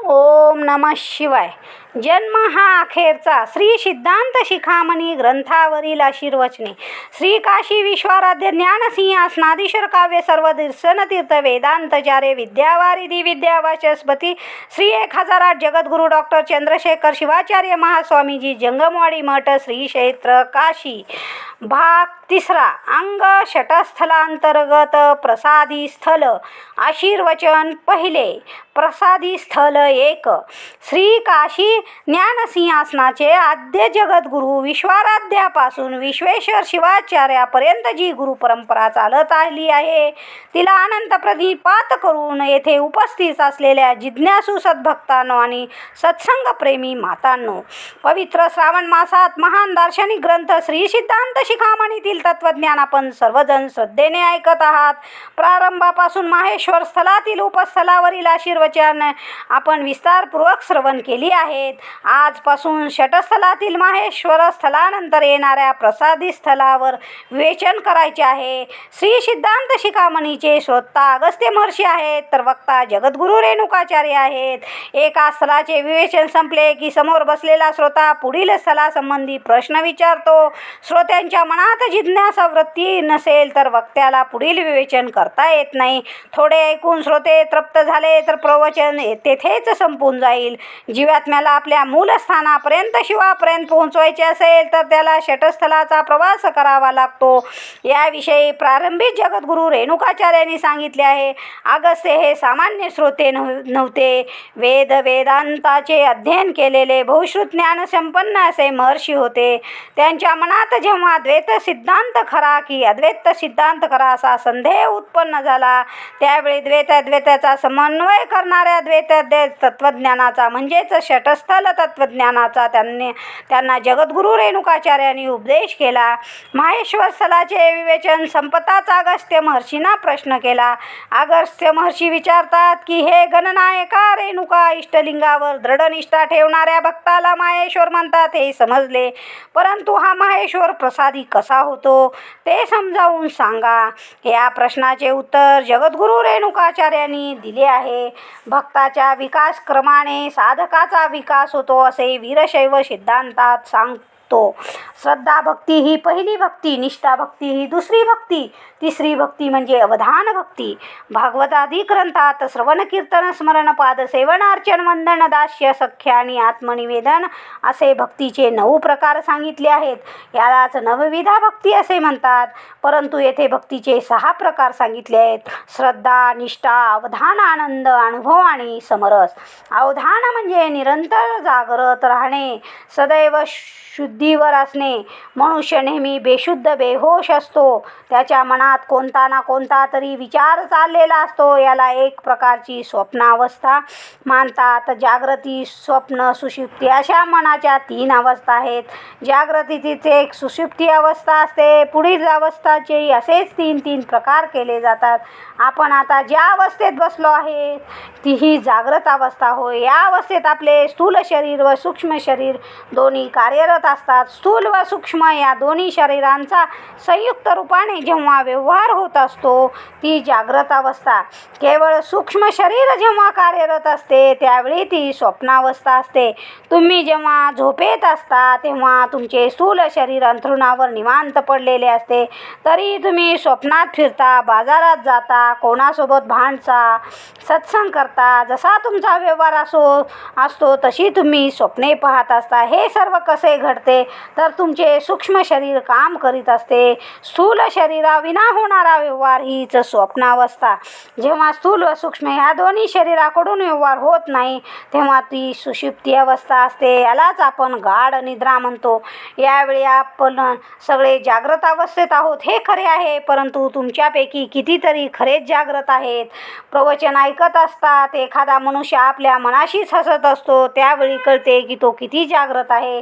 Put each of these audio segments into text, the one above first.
ओम नमः शिवाय. जन्म हा अखेरचा श्री सिद्धांत शिखामणी ग्रंथावरील आशीर्वचने. श्री काशी विश्वाराध्य ज्ञानसिंह स्नादीश्वर काव्य सर्व दर्शनतीर्थ वेदांतचार्य विद्यावारिधी विद्यावाचस्पती श्री 1008 जगद्गुरु डॉक्टर चंद्रशेखर शिवाचार्य महास्वामीजी जंगमवाडी मठ श्री क्षेत्र काशी. भाग 3. अंग षटस्थलांतर्गत प्रसादी स्थल. आशीर्वचन पहिले. प्रसादी स्थल 1. श्री काशी ज्ञानसिंहासनाचे आद्य जगद्गुरु विश्वाराध्यापासून विश्वेश्वर शिवाचार्यापर्यंत जी गुरु परंपरा चालत आली आहे तिला अनंत प्रतिपात करून येथे उपस्थित असलेल्या जिज्ञासू सद्भक्तांनो आणि सत्संग प्रेमी मातांनो, पवित्र श्रावण मासात महान दार्शनिक ग्रंथ श्री सिद्धांत शिखामणीतील तत्वज्ञान आपण सर्वजण श्रद्धेने ऐकत आहात. प्रारंभापासून माहेश्वर स्थलातील उपस्थलावरील आशीर्वचन आपण विस्तारपूर्वक श्रवण केली आहेत. आजपासून षटस्थलातील माहेश्वर स्थलानंतर येणाऱ्या प्रसादी स्थलावर विवेचन करायचे आहे. श्री सिद्धांत शिखामणीचे श्रोता अगस्त्य महर्षी आहेत तर वक्ता जगद्गुरु रेणुकाचार्य आहेत. एका स्थलाचे विवेचन संपले की समोर बसलेला श्रोता पुढील स्थलासंबंधी प्रश्न विचारतो. श्रोत्यांच्या मनात जिज्ञासा वृत्ती नसेल तर वक्त्याला पुढील विवेचन करता येत नाही. थोडे ऐकून श्रोते तृप्त झाले तर प्रवचन तेथेच संपून जाईल. जीवात्म्याला आपल्या मूलस्थानापर्यंत शिवापर्यंत पोहोचवायचे असेल तर त्याला षटस्थलाचा प्रवास करावा लागतो. याविषयी प्रारंभी जगद्गुरु रेणुकाचार्यांनी सांगितले आहे. अगस्त्य हे सामान्य श्रोते नव्हते. वेदांताचे अध्ययन केलेले बहुश्रुत ज्ञान संपन्न असे महर्षी होते. त्यांच्या मनात जेव्हा द्वैत सिद्धांत खरा की अद्वैत सिद्धांत खरा असा संदेह उत्पन्न झाला त्यावेळी द्वैताचा समन्वय करणाऱ्या द्वैत तत्वज्ञानाचा म्हणजेच षटस्थल तत्वज्ञानाचा त्यांना जगद्गुरु रेणुकाचार्यांनी उपदेश केला. माहेश्वर स्थलाचे विवेचन संपताच अगस्त्य महर्षींना प्रश्न केला. अगस्त्य महर्षी विचारतात की हे गणनायका रेणुका, इष्टलिंगावर दृढ निष्ठा ठेवणाऱ्या भक्ताला माहेश्वर म्हणतात हे समजले, परंतु हा माहेश्वर प्रसादी कसा होतो ते समजावून सांगा. या प्रश्नाचे उत्तर जगद्गुरु रेणुकाचार्यांनी दिले आहे. भक्ताच्या विकास क्रमाने साधकाचा विकास होतो असे वीरशैव सिद्धांतात सांगतो. श्रद्धा भक्ती ही पहिली भक्ती, निष्ठा भक्ती ही दुसरी भक्ती, तिसरी भक्ती म्हणजे अवधान भक्ती. भागवतादी ग्रंथात श्रवण कीर्तन स्मरण पाद सेवन अर्चन वंदन दास्य सख्य आणि आत्मनिवेदन असे भक्तीचे 9 प्रकार सांगितले आहेत. यालाच नवविधा भक्ती असे म्हणतात. परंतु येथे भक्तीचे 6 प्रकार सांगितले आहेत: श्रद्धा, निष्ठा, अवधान, आनंद, अनुभव आणि समरस. अवधान म्हणजे निरंतर जागृत राहणे, सदैव शुद्धीवर असणे. मनुष्य नेहमी बेशुद्ध बेहोश असतो. त्याच्या मनात कोणता ना कोणता तरी विचार चाललेला असतो. याला एक प्रकारची स्वप्नावस्था मानतात. जागृती, स्वप्न, सुषुप्ती अशा मनाच्या 3 अवस्था आहेत. जागृतीची एक सुषुप्ती अवस्था असते. पुढील अवस्थाचे असेच 3 प्रकार केले जातात. आपण आता ज्या अवस्थेत बसलो आहे ती ही जागृत अवस्था होय. या अवस्थेत आपले स्थूल शरीर व सूक्ष्म शरीर दोन्ही कार्यरत असतात. स्थूल व सूक्ष्म या दोन्ही शरीरांचा संयुक्त रूपाने जेव्हा व्यवहार होत असतो ती जागृत अवस्था. केवळ सूक्ष्म शरीर जेव्हा कार्यरत असते त्यावेळी ती स्वप्नावस्था असते. तुम्ही जेव्हा झोपेत असता तेव्हा तुमचे स्थूल शरीर अंथरुणावर निवांत पडलेले असते, तरी तुम्ही स्वप्नात फिरता, बाजारात जाता, कोणासोबत भांडता, सत्संग करता. जसा तुमचा व्यवहार असतो तशी तुम्ही स्वप्ने पाहत असता. हे सर्व कसे घडते तर तुमचे सूक्ष्म शरीर काम करीत असते. स्थूल शरीराविना होणारा व्यवहार हीच स्वप्नावस्था. जेव्हा स्थूल व सूक्ष्म ह्या दोन्ही शरीराकडून व्यवहार होत नाही तेव्हा ती सुषुप्ती अवस्था असते. यालाच आपण गाढ निद्रा म्हणतो. यावेळी आपण सगळे जागृत अवस्थेत आहोत हे खरे आहे, परंतु तुमच्यापैकी कितीतरी खरेच जागृत आहेत. प्रवचन ऐकत असतात. एखादा मनुष्य आपल्या मनाशीच हसत असतो. त्यावेळी कळते की तो किती जागृत आहे.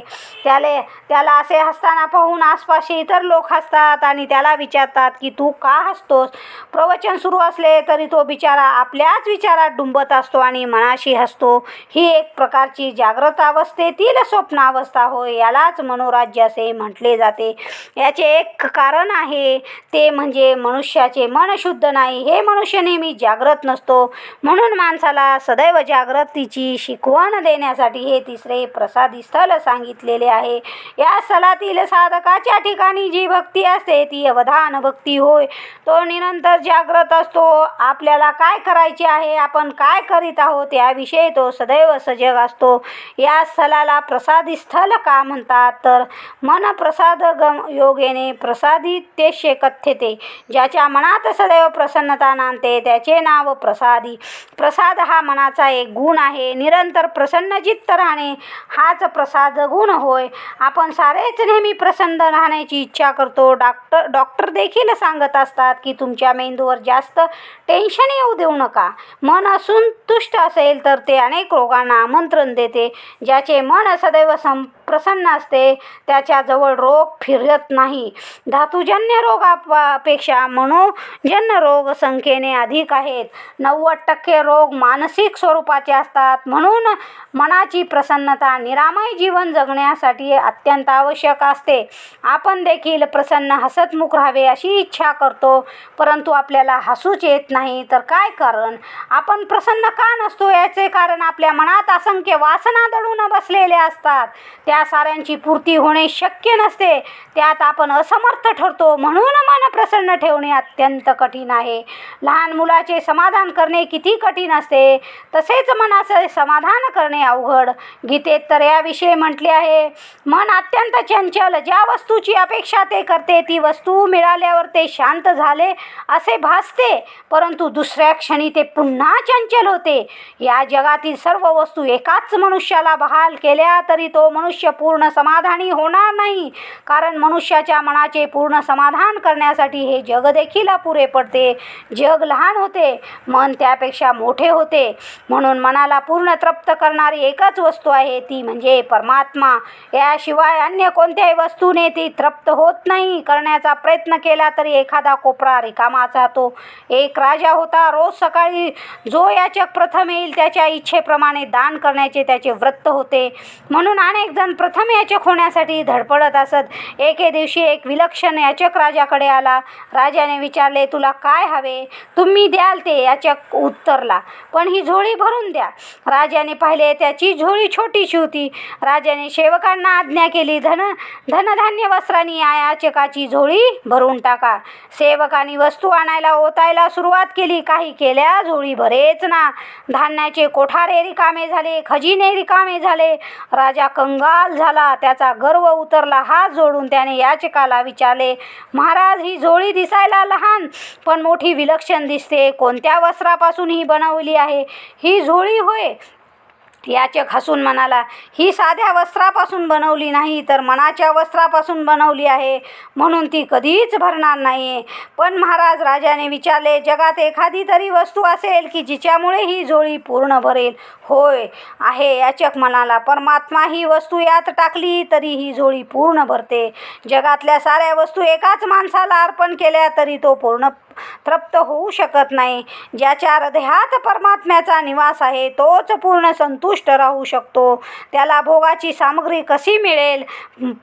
त्याला असे हसताना पाहून आसपासचे इतर लोक हसतात आणि त्याला विचारतात की तू का हसतोस. प्रवचन सुरू असले तरी तो बिचारा आपल्याच विचारात डुंबत असतो आणि मनाशी हसतो. ही एक प्रकारची जागृत अवस्थेतील स्वप्नावस्था होय. यालाच मनोराज्य असे म्हटले जाते. याचे एक कारण आहे ते म्हणजे मनुष्याचे मन शुद्ध नाही. हे मनुष्य नेहमी जागृत नसतो. म्हणून माणसाला सदैव जागृतीची शिकवण देण्यासाठी हे तिसरे प्रसादी स्थल सांगितलेले आहे. या स्थलातील साधकाच्या ठिकाणी जी भक्ती असते ती अवधान भक्ती होय. तो निरंतर जागृत असतो. आपल्याला काय करायचे आहे, आपण काय करीत आहोत याविषयी तो सदैव सजग असतो. या स्थलाला प्रसादी स्थल का म्हणतात तर मन प्रसाद योगेने प्रसादितेष्य कथ्यते. ज्याच्या मनात सदैव प्रसन्नता नांदते त्याचे नाव प्रसादी. प्रसाद हा मनाचा एक गुण आहे. निरंतर प्रसन्नचित्त राहणे हाच प्रसाद गुण होय. आपण सारेच नेहमी प्रसन्न राहण्याची इच्छा करतो. डॉक्टर देखील सांगत असतात की तुमच्या मेंदूवर जास्त टेन्शन येऊ देऊ नका. मन असंतुष्ट असेल तर ते अनेक रोगांना आमंत्रण देते. ज्याचे मन सदैव प्रसन्न असते त्याच्याजवळ रोग फिरत नाही. धातुजन्य रोगापेक्षा मनोजन्य रोग संख्येने अधिक आहेत. 90% रोग मानसिक स्वरूपाचे असतात. म्हणून मनाची प्रसन्नता निरामय जीवन जगण्यासाठी अत्यंत आवश्यक असते. आपण देखील प्रसन्न हसतमुख राहावे अशी इच्छा करतो, परंतु आपल्याला हसूच येत नाही. तर काय कारण? आपण प्रसन्न का नसतो याचे कारण आपल्या मनात असंख्य वासना दडून बसलेल्या असतात. त्या साऱ्यांची पूर्ती होणे शक्य नसते. त्यात आपण असमर्थ ठरतो. म्हणून मन प्रसन्न ठेवणे अत्यंत कठीण आहे. लहान मुलाचे समाधान करणे किती कठीण असते तसेच मनाचे समाधान करणे अवघड. गीतेत तर याविषयी म्हटले आहे, मन अत्यंत चंचल. ज्या वस्तूची अपेक्षा ते करते ती वस्तू मिळाल्यावर ते शांत झाले असे भासते, परंतु दुसऱ्या क्षणी ते पुन्हा चंचल होते. या जगातील सर्व वस्तू एकाच मनुष्याला बहाल केल्या तरी तो मनुष्य पूर्ण समाधानी होणार नाही. कारण मनुष्याच्या मनाचे पूर्ण समाधान करण्यासाठी हे जग देखील अपुरे पडते. जग लहान होते, मन त्यापेक्षा मोठे होते. म्हणून मनाला पूर्ण तृप्त करणारी एकच वस्तू आहे ती म्हणजे परमात्मा. याशिवाय अन्य कोणत्याही वस्तूने ती तृप्त होत नाही. करण्याचा प्रयत्न केला तरी एखादा कोपरा रिकामाच राहतो. एक राजा होता. रोज सकाळी जो याचक प्रथम येईल त्याच्या इच्छेप्रमाणे दान करण्याचे त्याचे व्रत होते. म्हणून अनेक जण प्रथम याचक होण्यासाठी धडपडत असत. एके दिवशी एक विलक्षण याचक राजाकडे आला. राजाने विचारले, तुला काय हवे? तुम्ही द्याल ते. याचक उत्तरला, पण ही झोळी भरून द्या. राजाने पाहिले त्याची झोळी छोटीशी होती. राजाने सेवकांना आज्ञा केली, धनधान्य वस्त्रांनी या याचकाची झोळी भरून टाका. सेवकांनी वस्तू आणायला ओतायला सुरुवात केली. काही केल्या झोळी भरेच ना. धान्याचे कोठारे रिकामे झाले, खजिने रिकामे झाले. राजा कंगाल झाला. त्याचा गर्व उतरला. हात जोडून त्याने याचकाला विचारले, महाराज, ही झोळी दिसायला लहान पण मोठी विलक्षण दिसते. कोणत्या वस्त्रापासून ही बनवली आहे? ही झोळी होय. याचक हसून म्हणाला, ही साध्या वस्त्रापासून बनवली नाही तर मनाच्या वस्त्रापासून बनवली आहे, म्हणून ती कधीच भरणार नाही. पण महाराज, राजाने विचारले, जगात एखादी तरी वस्तू असेल की जिच्यामुळे ही झोळी पूर्ण भरेल? होय, आहे. याचक म्हणाला, परमात्मा ही वस्तू यात टाकली तरी ही झोळी पूर्ण भरते. जगातल्या साऱ्या वस्तू एकाच माणसाला अर्पण केल्या तरी तो पूर्ण तृप्त होऊ शकत नाही. ज्याच्या हृदयात परमात्म्याचा निवास आहे तोच पूर्ण संतुष्ट राहू शकतो. त्याला भोगाची सामग्री कशी मिळेल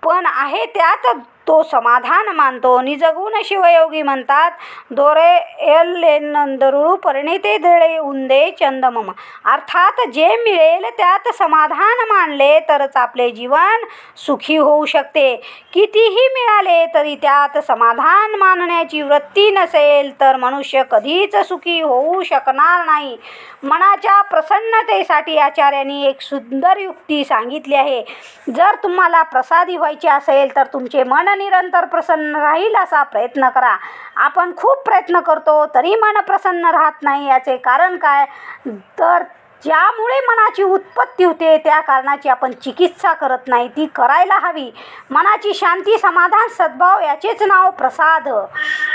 पण आहे त्यात तो समाधान मानतो. निजगुण शिवयोगी म्हणतात, दोरे एलेनंदरुळू परिणिते दळे उंदे चंदमम. अर्थात जे मिळेल त्यात समाधान मानले तरच आपले जीवन सुखी होऊ शकते. कितीही मिळाले तरी त्यात समाधान मानण्याची वृत्ती नसेल तर मनुष्य कधीच सुखी होऊ शकणार नाही. मनाच्या प्रसन्नतेसाठी आचार्यांनी एक सुंदर युक्ती सांगितली आहे. जर तुम्हाला प्रसादी व्हायचे असेल तर तुमचे मन निरंतर प्रसन्न राहील असा प्रयत्न करा. आपण खूप प्रयत्न करतो तरी मन प्रसन्न राहत नाही. याचे कारण काय? तर ज्यामुळे मनाची उत्पत्ती होते त्या कारणाची आपण चिकित्सा करत नाही, ती करायला हवी. मनाची शांती, समाधान, सद्भाव याचेच नाव प्रसाद.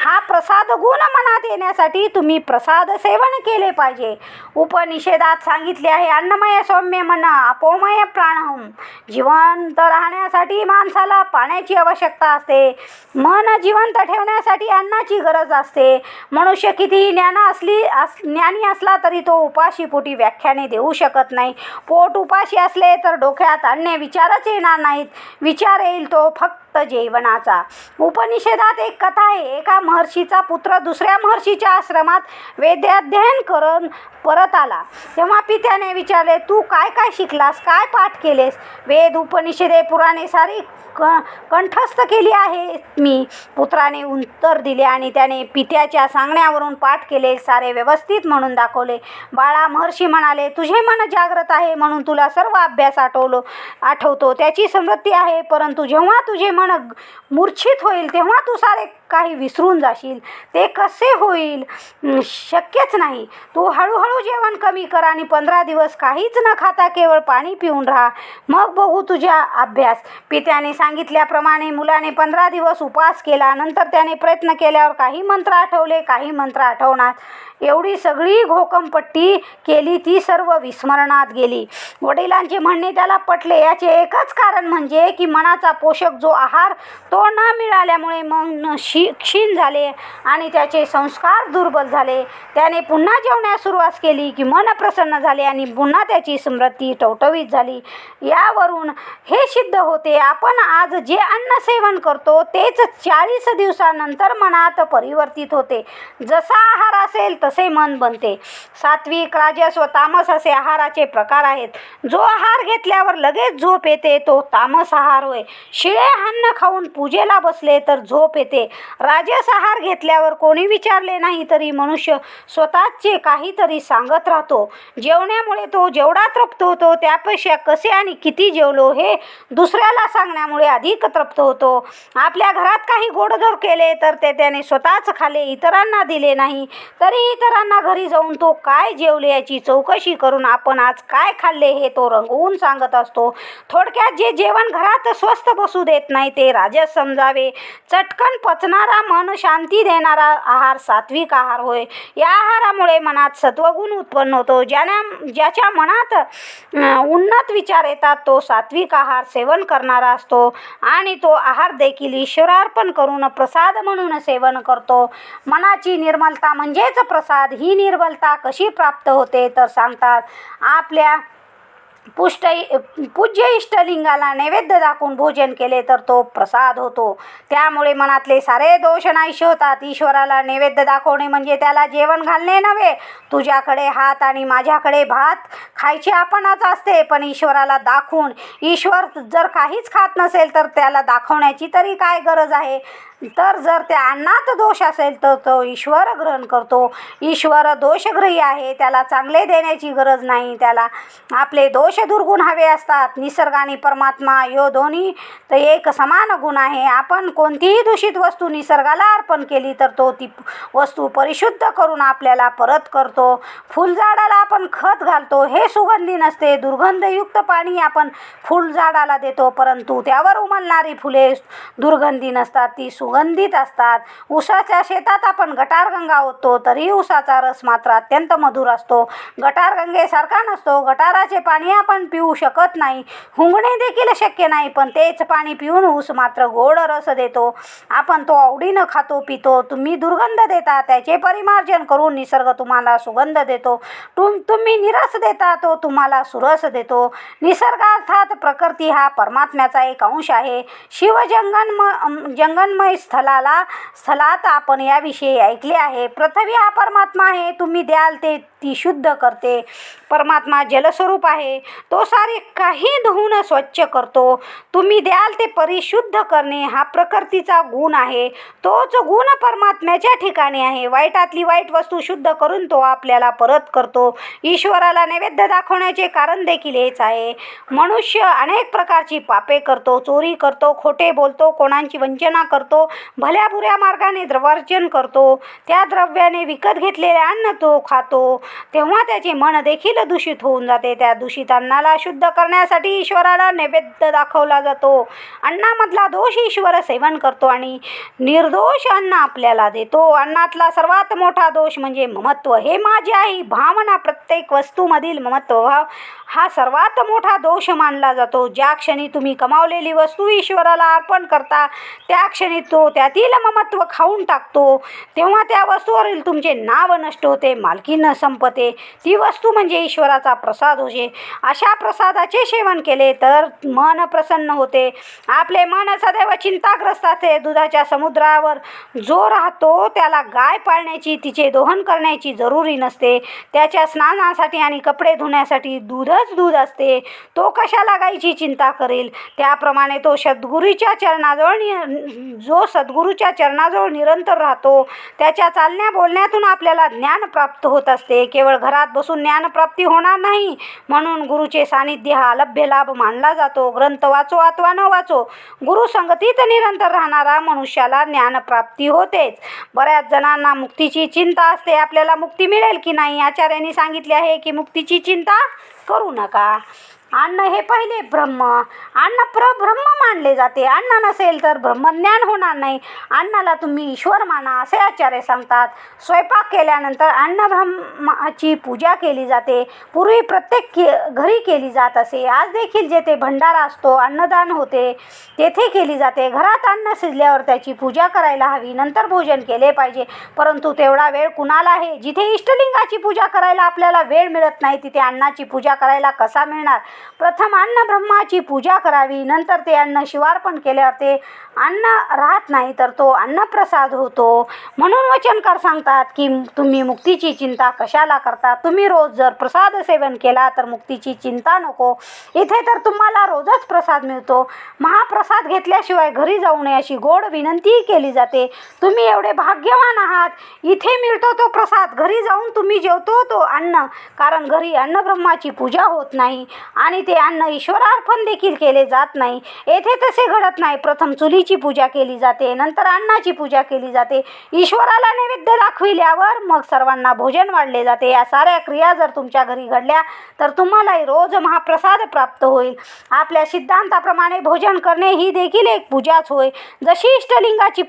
हा प्रसाद गुण मनात येण्यासाठी तुम्ही प्रसाद सेवन केले पाहिजे. उपनिषेदात सांगितले आहे, अन्नमय सौम्य मन अपोमय प्राणहम. जिवंत राहण्यासाठी माणसाला पाण्याची आवश्यकता असते. मन जिवंत ठेवण्यासाठी अन्नाची गरज असते. मनुष्य कितीही ज्ञानी असला तरी तो उपाशीपोटी व्याख्याने देऊ शकत नाही. पोट उपाशी असले तर डोक्यात अन्य विचारच येणार नाहीत. विचार येईल तो फक्त जेवणाचा. उपनिषेदात एक कथा आहे. एका महर्षीचा पुत्र दुसऱ्या महर्षीच्या आश्रमात वेदाध्ययन करून परत आला. तेव्हा पित्याने विचारले, तू काय काय शिकलास, काय पाठ केलेस? वेद, उपनिषदे, पुराणे सारी कंठस्थ केली आहे मी. पुत्राने उत्तर दिले आणि त्याने पित्याच्या सांगण्यावरून पाठ केले, सारे व्यवस्थित म्हणून दाखवले. बाळा, महर्षी म्हणाले, तुझे मन जागृत आहे म्हणून तुला सर्व अभ्यास आठवतो, त्याची स्मृती आहे. परंतु जेव्हा तुझे मन मूर्छित होईल तेव्हा तू सारे काही विसरून जाशील. ते कसे होईल? शक्यच नाही. तू हळूहळू जेवण कमी कर आणि 15 दिवस काहीच न खाता केवळ पाणी पिऊन राहा, मग बघू तुझा अभ्यास. पित्याने सांगितल्याप्रमाणे मुलाने 15 दिवस उपवास केला. नंतर त्याने प्रयत्न केल्यावर काही मंत्र आठवले, काही मंत्र आठवणार. एवढी सगळी घोकमपट्टी केली, ती सर्व विस्मरणात गेली. वडिलांचे म्हणणे त्याला पटले. याचे एकच कारण म्हणजे की मनाचा पोषक जो आहार तो न मिळाल्यामुळे मन क्षीण झाले आणि त्याचे संस्कार दुर्बल झाले. त्याने पुन्हा जेवण्यास सुरुवात केली की मन प्रसन्न झाले आणि पुन्हा त्याची स्मृती टवटवीत झाली. यावरून हे सिद्ध होते, आपण आज जे अन्न सेवन करतो तेच 40 दिवसानंतर मनात परिवर्तित होते. जसा आहार असेल तसे मन बनते. सात्विक, राजस व तामस असे आहाराचे प्रकार आहेत. जो आहार घेतल्यावर लगेच झोप येते तो तामस आहार होय. शिळे अन्न खाऊन पूजेला बसले तर झोप येते. राजस आहार घेतल्यावर कोणी विचारले नाही तरी मनुष्य स्वतःचे काहीतरी सांगत राहतो. जेवण्यामुळे तो जेवढा तृप्त होतो त्यापेक्षा कसे आणि किती जेवलो हे दुसऱ्याला सांगण्यामुळे अधिक तृप्त होतो. आपल्या घरात काही गोडधोड केले तर ते त्याने स्वतःच खाले, इतरांना दिले नाही. तरी इतरांना घरी जाऊन तो काय जेवले याची चौकशी करून आपण आज काय खाल्ले हे तो रंगवून सांगत असतो. थोडक्यात जे जेवण घरात स्वस्थ बसू देत नाही ते राजस समजावे. चटकन पचणारा, मन शांती देणारा आहार सात्विक आहार होय. या आहारामुळे मनात सत्वगुण उत्पन्न होतो. ज्याच्या मनात उन्नत विचार येतात तो सात्विक आहार सेवन करणारा असतो आणि तो आहार देखील ईश्वरार्पण करून प्रसाद म्हणून सेवन करतो. मनाची निर्मलता म्हणजेच प्रसाद. ही निर्मलता कशी प्राप्त होते तर सांगतात, आपल्या पूज्य इष्टलिंगाला नैवेद्य दाखवून भोजन केले तर तो प्रसाद होतो. त्यामुळे मनातले सारे दोष नाहीसे होतात. ईश्वराला नैवेद्य दाखवणे म्हणजे त्याला जेवण घालणे नव्हे. तुझ्याकडे हात आणि माझ्याकडे भात खायचे आपणच असते, पण ईश्वराला दाखवून. ईश्वर जर काहीच खात नसेल तर त्याला दाखवण्याची तरी काय गरज आहे? तर जर त्या अन्नात दोष असेल तर तो ईश्वर ग्रहण करतो. ईश्वर दोषग्रही आहे, त्याला चांगले देण्याची गरज नाही. त्याला आपले दोष दुर्गुण हवे असतात. निसर्ग आणि परमात्मा यो दोन्ही तर एक समान गुण आहे. आपण कोणतीही दूषित वस्तू निसर्गाला अर्पण केली तर तो ती वस्तू परिशुद्ध करून आपल्याला परत करतो. फुलझाडाला आपण खत घालतो, हे सुगंधी नसते. दुर्गंधयुक्त पाणी आपण फुलझाडाला देतो, परंतु त्यावर उमलणारी फुले दुर्गंधी नसतात, ती सुगंधित असतात. उसाच्या शेतात आपण गटारगंगा ओततो तरी उसाचा रस मात्र अत्यंत मधुर असतो. गटारगंगेसारखा नसतो. गटाराचे पाणी आपण पिऊ शकत नाही, हुंगणे देखील शक्य नाही, पण तेच पाणी पिऊन ऊस मात्र गोड रस देतो. आपण तो आवडीनं खातो पितो. तुम्ही दुर्गंध देता, त्याचे परिमार्जन करून निसर्ग तुम्हाला सुगंध देतो. तुम्ही निरस देता, तो तुम्हाला सुरस देतो. निसर्ग अर्थात प्रकृती हा परमात्म्याचा एक अंश आहे. जंगनमय स्थलात आपण याविषयी ऐकले आहे. पृथ्वी हा परमात्मा आहे, तुम्ही द्याल ते ती शुद्ध करते. परमात्मा जलस्वरूप आहे, तो सारे काही धुवून स्वच्छ करतो. तुम्ही द्याल ते परिशुद्ध करणे हा प्रकृतीचा गुण आहे. तोच गुण परमात्म्याच्या ठिकाणी आहे. वाईटातली वाईट वस्तू शुद्ध करून तो आपल्याला परत करतो. ईश्वराला नैवेद्य दाखवण्याचे कारण देखील हेच आहे. मनुष्य अनेक प्रकारची पापे करतो, चोरी करतो, खोटे बोलतो, कोणाची वंचना करतो, भल्या बुऱ्या मार्गाने द्रव्यार्जन करतो. त्या द्रव्याने विकत घेतलेले अन्न तो खातो, तेव्हा त्याचे मन देखील देखील दूषित होऊन जाते. त्या दूषित अन्नाला शुद्ध करण्यासाठी ईश्वराला नैवेद्य दाखवला जातो. अन्नामधला दोष ईश्वर सेवन करतो आणि निर्दोष अन्न आपल्याला देतो. अन्नातला सर्वात मोठा दोष म्हणजे ममत्व. हे माझे आहे ही भावना, प्रत्येक वस्तूमधील ममत्वभाव हा सर्वात मोठा दोष मानला जातो. ज्या क्षणी तुम्ही कमावलेली वस्तू ईश्वराला अर्पण करता त्या क्षणी तो त्यातील ममत्व खाऊन टाकतो. तेव्हा त्या वस्तूवरील तुमचे नाव नष्ट होते, मालकी न संपते. ती वस्तू म्हणजे ईश्वराचा प्रसाद होते. अशा प्रसादाचे सेवन केले तर मन प्रसन्न होते. आपले मन सदैव चिंताग्रस्त असते. दुधाच्या समुद्रावर जो राहतो त्याला गाय पाळण्याची, तिचे दोहन करण्याची जरुरी नसते. त्याच्या स्नानासाठी आणि कपडे धुण्यासाठी दूध असते. तो कशाला गायीची चिंता करेल. त्याप्रमाणे जो सद्गुरूच्या चरणाजवळ निरंतर राहतो त्याच्या चालण्या बोलण्यातून आपल्याला ज्ञान प्राप्त होत असते. केवळ घरात बसून ज्ञानप्राप्ती होणार नाही, म्हणून गुरुचे सानिध्य हा अलभ्य लाभ मानला जातो. ग्रंथ वाचो अथवा न वाचो, गुरु संगतीत निरंतर राहणारा मनुष्याला ज्ञानप्राप्ती होतेच. बऱ्याच जणांना मुक्तीची चिंता असते. आपल्याला मुक्ती मिळेल की नाही. आचार्यांनी सांगितले आहे की मुक्तीची चिंता करू नका. अन्न हे पहिले ब्रह्म, अन्न परब्रह्म मानले जाते. अन्न नसेल तर ब्रह्मज्ञान होणार नाही. अन्नाला तुम्ही ईश्वर माना असे आचार्य सांगतात. स्वयंपाक केल्यानंतर अन्न ब्रह्माची पूजा केली जाते. पूर्वी प्रत्येक घरी केली जात असे. आज देखील जेथे भंडारा असतो, अन्नदान होते, तेथे केली जाते. घरात अन्न शिजल्यावर त्याची पूजा करायला हवी, नंतर भोजन केले पाहिजे. परंतु तेवढा वेळ कुणाला आहे. जिथे इष्टलिंगाची पूजा करायला आपल्याला वेळ मिळत नाही, तिथे अन्नाची पूजा करायला कसा मिळणार. प्रथम अन्न ब्रह्माची पूजा करावी, नंतर ते अन्न शिवार्पण केल्यावर ते अन्न राहत नाही तर तो अन्नप्रसाद होतो. म्हणून वचनकार सांगतात की तुम्ही मुक्तीची चिंता कशाला करता. तुम्ही रोज जर प्रसाद सेवन केला तर मुक्तीची चिंता नको. इथे तर तुम्हाला रोजच प्रसाद मिळतो. महाप्रसाद घेतल्याशिवाय घरी जाऊ नये अशी गोड विनंती केली जाते. तुम्ही एवढे भाग्यवान आहात, इथे मिळतो तो प्रसाद, घरी जाऊन तुम्ही जेवतो तो अन्न. कारण घरी अन्न ब्रह्माची पूजा होत नाही आणि ते अन्न ईश्वरार्पण देखील केले जात नाही. येथे तसे घडत नाही. प्रथम चुलीची पूजा केली जाते, नंतर अन्नाची पूजा केली जाते. ईश्वराला नैवेद्य दाखविल्यावर मग सर्वांना भोजन वाढले जाते. या साऱ्या क्रिया जर तुमच्या घरी घडल्या तर तुम्हालाही रोज महाप्रसाद प्राप्त होईल. आपल्या सिद्धांताप्रमाणे भोजन करणे ही देखील एक पूजाच होय. जशी इष्टलिंगाची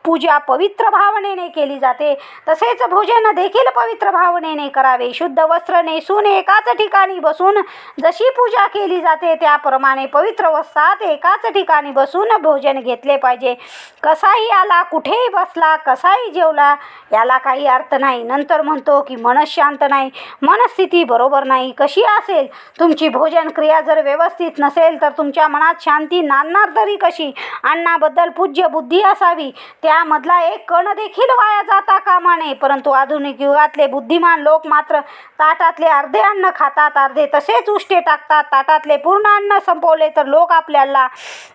पूजा पवित्र भावनेने केली जाते, तसेच भोजन देखील पवित्र भावनेने करावे. शुद्ध वस्त्र नेसून एकाच ठिकाणी बसून जशी पूजा केली जाते त्याप्रमाणे पवित्र वस्त्रात एकाच ठिकाणी बसून भोजन घेतले पाहिजे. कसाही आला, कुठेही बसला, कसाही जेवला, याला काही अर्थ नाही. नंतर म्हणतो की मन शांत नाही, मनस्थिती बरोबर नाही. कशी असेल तुमची भोजन क्रिया जर व्यवस्थित नसेल तर तुमच्या मनात शांती नांदणार तरी कशी. अन्नाबद्दल पूज्य बुद्धी असावी, त्यामधला एक कण देखील वाया जाता कामा नये. परंतु आधुनिक युगातले बुद्धिमान लोक मात्र ताटातले अर्धे अन्न खातात, अर्धे तसेच उष्टे टाकतात. ताटातले पूर्ण अन्न संपवले तर लोक आपल्याला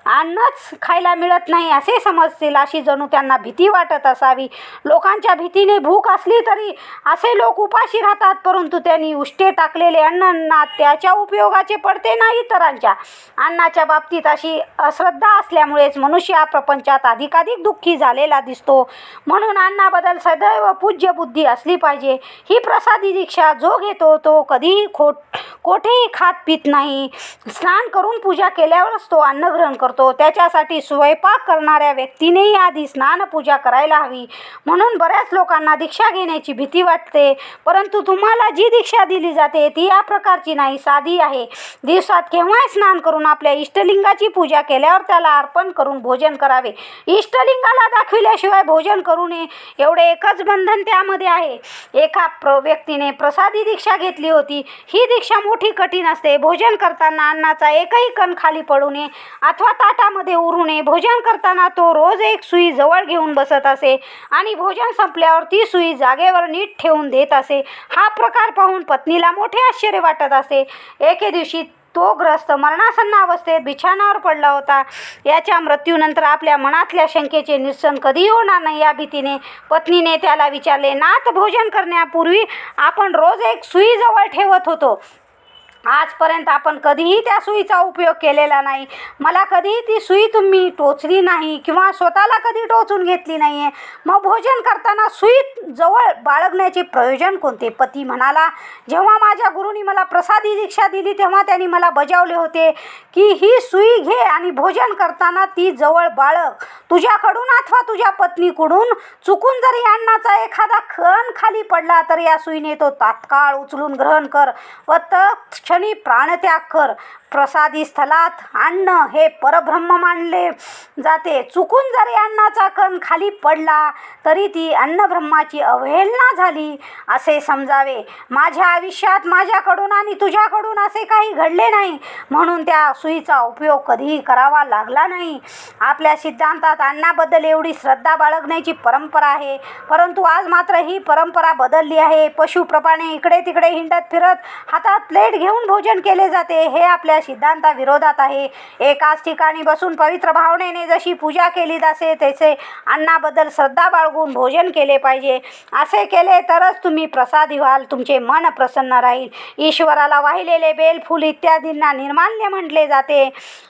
अन्नच खायला मिळत नाही असे समजतील, अशी जणू त्यांना भीती वाटत असावी. लोकांच्या भीतीने भूक असली तरी असे लोक उपाशी राहतात, परंतु त्यांनी उष्टे टाकलेले अन्न त्याच्या उपयोगाचे पडते नाही इतरांच्या. अन्नाच्या बाबतीत अशी अश्रद्धा असल्यामुळेच मनुष्य या प्रपंचात अधिकाधिक दुःखी झालेला दिसतो. म्हणून अन्नाबद्दल सदैव पूज्य बुद्धी असली पाहिजे. ही प्रसादी दीक्षा जो घेतो तो कधीही कोठेही खात पित नाही. स्नान करून पूजा केल्यावरच तो अन्न ग्रहण करतो. त्याच्यासाठी स्वयंपाक करणाऱ्या व्यक्तीनेही आधी स्नान पूजा करायला हवी. म्हणून बऱ्याच लोकांना दीक्षा घेण्याची भीती वाटते, परंतु तुम्हाला जी दीक्षा दिली जाते ती या प्रकारची नाही, साधी आहे. दिवसात केव्हाही स्नान करून आपल्या इष्टलिंगाची पूजा केल्यावर त्याला अर्पण करून भोजन करावे. इष्टलिंगाला दाखविल्याशिवाय भोजन करू नये एवढे एकच बंधन त्यामध्ये आहे. एका व्यक्तीने प्रसादी दीक्षा घेतली होती. ही दीक्षा मोठी कठीण असते. भोजन करताना अन्नाचा एकही कण खाली पडू नये अथवा ताटामध्ये उरू नये. भोजन करताना तो रोज एक सुई जवळ घेऊन बसत असे आणि भोजन संपल्यावर ती सुई जागेवर नीट ठेवून देत असे. हा प्रकार पाहून पत्नीला मोठे आश्चर्य वाटत असे. एके दिवशी तो ग्रस्त मरणासन्न अवस्थेत बिछाणावर पडला होता. याच्या मृत्यूनंतर आपल्या मनातल्या शंकेचे निरसन कधी होणार नाही या भीतीने पत्नीने त्याला विचारले, नाथ, भोजन करण्यापूर्वी आपण रोज एक सुई जवळ ठेवत होतो, आजपर्यंत आपण कधीही त्या सुईचा उपयोग केलेला नाही. मला कधीही ती सुई तुम्ही टोचली नाही किंवा स्वतःला कधी टोचून घेतली नाही आहे. मग भोजन करताना सुई जवळ बाळगण्याचे प्रयोजन कोणते? पती म्हणाला, जेव्हा माझ्या गुरुनी मला प्रसादी दीक्षा दिली तेव्हा त्यांनी मला बजावले होते की ही सुई घे आणि भोजन करताना ती जवळ बाळग. तुझ्याकडून अथवा तुझ्या पत्नीकडून चुकून जरी अन्नाचा एखादा कण खाली पडला तर या सुईने तो तात्काळ उचलून ग्रहण कर व क्षणी प्राणत्याग कर. प्रसादी स्थलात अन्न हे परब्रह्म मानले जाते. चुकून जरी अन्नाचा कण खाली पडला तरी ती अन्नब्रह्माची अवहेलना झाली असे समजावे. माझ्या आयुष्यात माझ्याकडून आणि तुझ्याकडून असे काही घडले नाही म्हणून त्या सुईचा उपयोग कधीही करावा लागला नाही. आपल्या सिद्धांतात अन्नाबद्दल एवढी श्रद्धा बाळगण्याची परंपरा आहे, परंतु आज मात्र ही परंपरा बदलली आहे. पशुप्रमाणे इकडे तिकडे हिंडत फिरत हातात प्लेट घेऊन भोजन केले जाते. हे आपल्या सिद्धांताविरोधात आहे. एकाच ठिकाणी बसून पवित्र भावनेने जशी पूजा केली जाते तसे अन्नाबद्दल श्रद्धा बाळगून भोजन केले पाहिजे. असे केले तरच तुम्ही प्रसादी व्हाल, तुमचे मन प्रसन्न राहील. ईश्वराला वाहिलेले बेलफूल इत्यादींना निर्माल्य म्हटले जाते.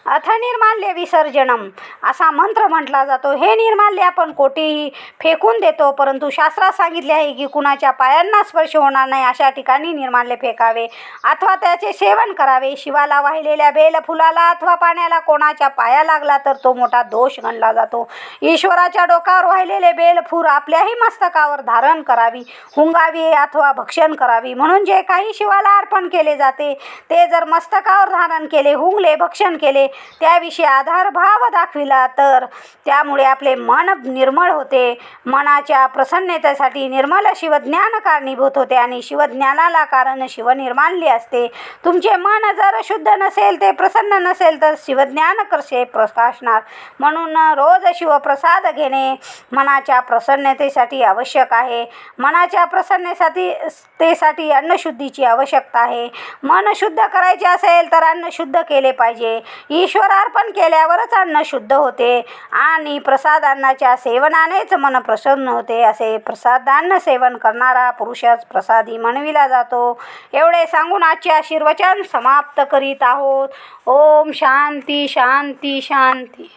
अथ निर्माल्य विसर्जनम असा मंत्र म्हटला जातो. हे निर्माल्य आपण कोठेही फेकून देतो, परंतु शास्त्रात सांगितले आहे की कुणाच्या पायांना स्पर्श होणार नाही अशा ठिकाणी निर्माल्य फेकावे अथवा त्याचे सेवन करावे. शिवाला वाहिलेल्या बेलफुलाला अथवा पाण्याला कोणाच्या पाया लागला तर तो मोठा दोष गणला जातो. ईश्वराच्या डोक्यावर वाहिलेले बेलफूल आपल्याही मस्तकावर धारण करावी, हुंगावी अथवा भक्षण करावी. म्हणून जे काही शिवाला अर्पण केले जाते ते जर मस्तकावर धारण केले, हुंगले, भक्षण केले, त्याविषयी आधारभाव दाखविला तर त्यामुळे आपले मन निर्मळ होते. मनाच्या प्रसन्नतेसाठी निर्मल शिवज्ञान कारणीभूत होते आणि शिवज्ञानाला कारण शिवनिर्माल्य असते. तुमचे मन जर शुद्ध नसेल, ते प्रसन्न नसेल तर शिवज्ञान कसे प्रकाशणार? म्हणून रोज शिवप्रसाद घेणे मनाच्या प्रसन्नतेसाठी आवश्यक आहे. मनाच्या प्रसन्नतेसाठी अन्नशुद्धीची आवश्यकता आहे. मन शुद्ध करायचे असेल तर अन्न शुद्ध केले पाहिजे. ईश्वर अर्पण केल्यावरच अन्न शुद्ध होते आणि प्रसादान्नाच्या सेवनानेच मन प्रसन्न होते. असे प्रसादान्न सेवन करणारा पुरुषच प्रसादी म्हणविला जातो. एवढे सांगून आजचे आशीर्वचन समाप्त करीत आहोत. ओम शांती शांती शांती.